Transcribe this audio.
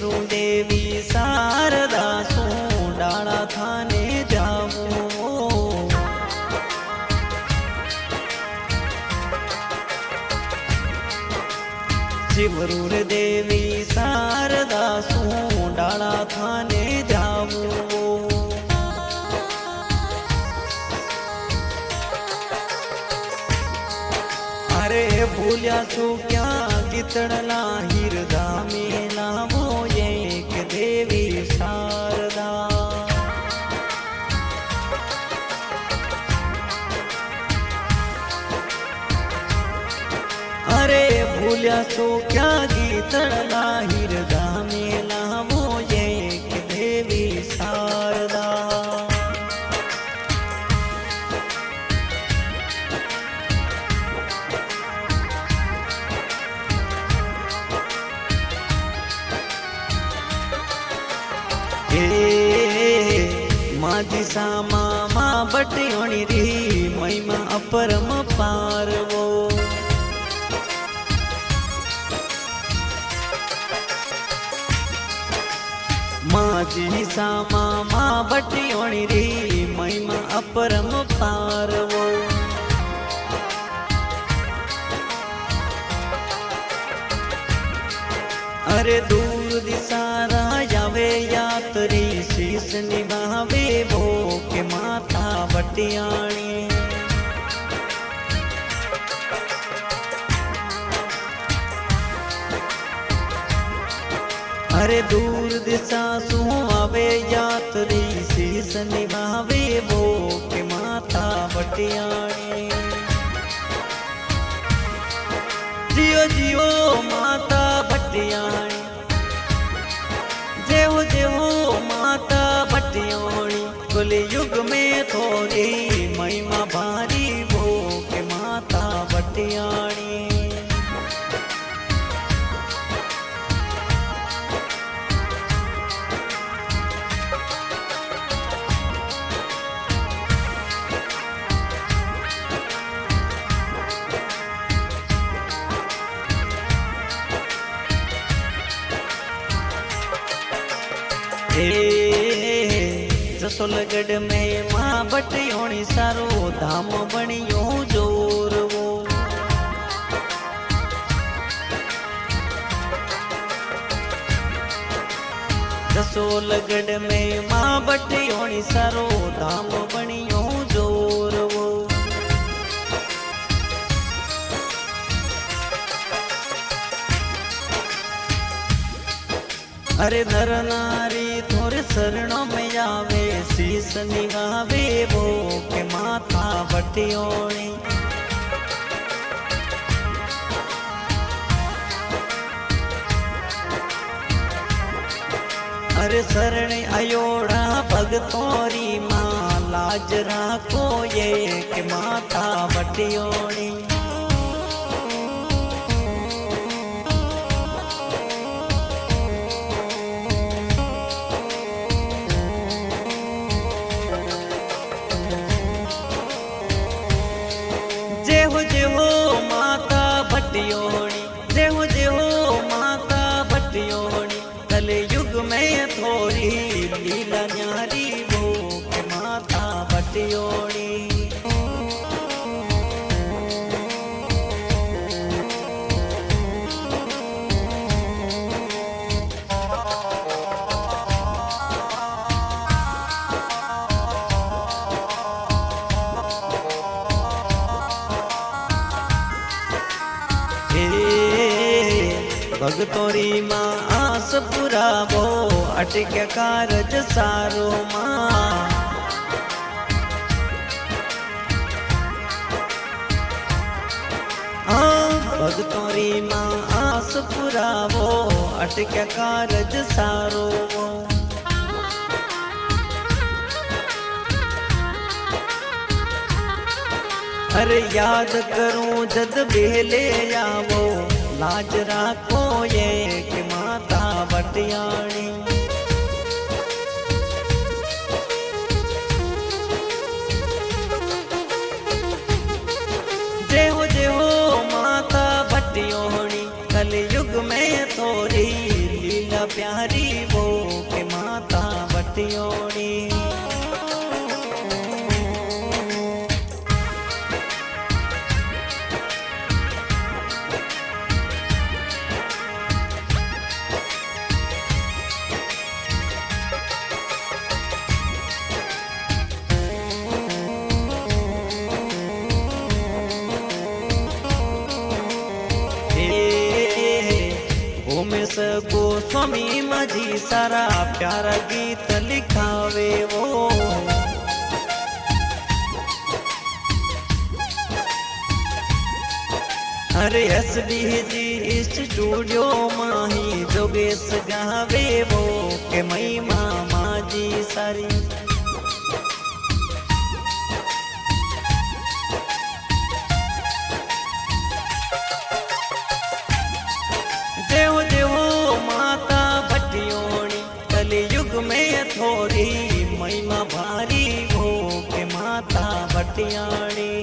शिवरू देवी शारदा सोंडाळा थाने जावो। शिवरूर देवी शारदा सोंडाळा थाने जावो। अरे भूल्या छो क्या गीतड़ला हिरदा में लावो एक देवी शारदा। अरे भूल्या छो क्या गीतड़ला हिरदा में लावो एक देवी शारदा। माझी सामा मा बटियोणी री महिमा अपरम पारवो। माझी सामा मा बटियोणी री महिमा अपरम पारवो। अरे दूर दिसारा जावे यात्री शीस निभावे वो के माता बटियाणी। अरे दूर दिशा सु आवे यात्री शीस निभावे वो के माता बटियाणी। जियो जियो माता बटियाणी, जेहो जेहो माता बटियोणी। कुल युग में थोड़ी महिमा भारी वो के माता बटियाणी। जसोलगढ़ में माँ बटियोणी सारो धाम बनियो जोरवो। जसोलगढ़ में माँ बटियोणी सारो धाम बनियो जोरवो। अरे नर नारी थोड़े शरणों में आवे शीस निभावे वो के माता बटियोणी। अरे शरण अयोड़ा भगतोरी माँ लाज राखो ये के माता बटियोणी। जेहो जेहो माता बटियोणी, जेहो जेहो माता बटियोणी। कल युग में थोड़ी लीला न्यारी वो के माता बटियोणी। भगतोरी माँ आस पुरावो अटक्या कारज सारो माँ। भगतोरी माँ आस पुरावो अटक्या कारज सारो। अरे याद करूं जद बेले आवो लाज राखो ये के माता बटियाणी। जेहो जेहो माता बटियोणी। कल युग में थोड़ी लीला प्यारी वो के माता बटियोड़ी। उमेश गोस्वामी माझी सारा प्यारा गीत लिखावे वो। अरे SDG स्टूडियो माही जोगेश गावे वो के महिमा माझी सारी। देव देवो माता बटियोड़ी कलयुग में थोड़ी महिमा भारी वो के माता बटियाड़ी।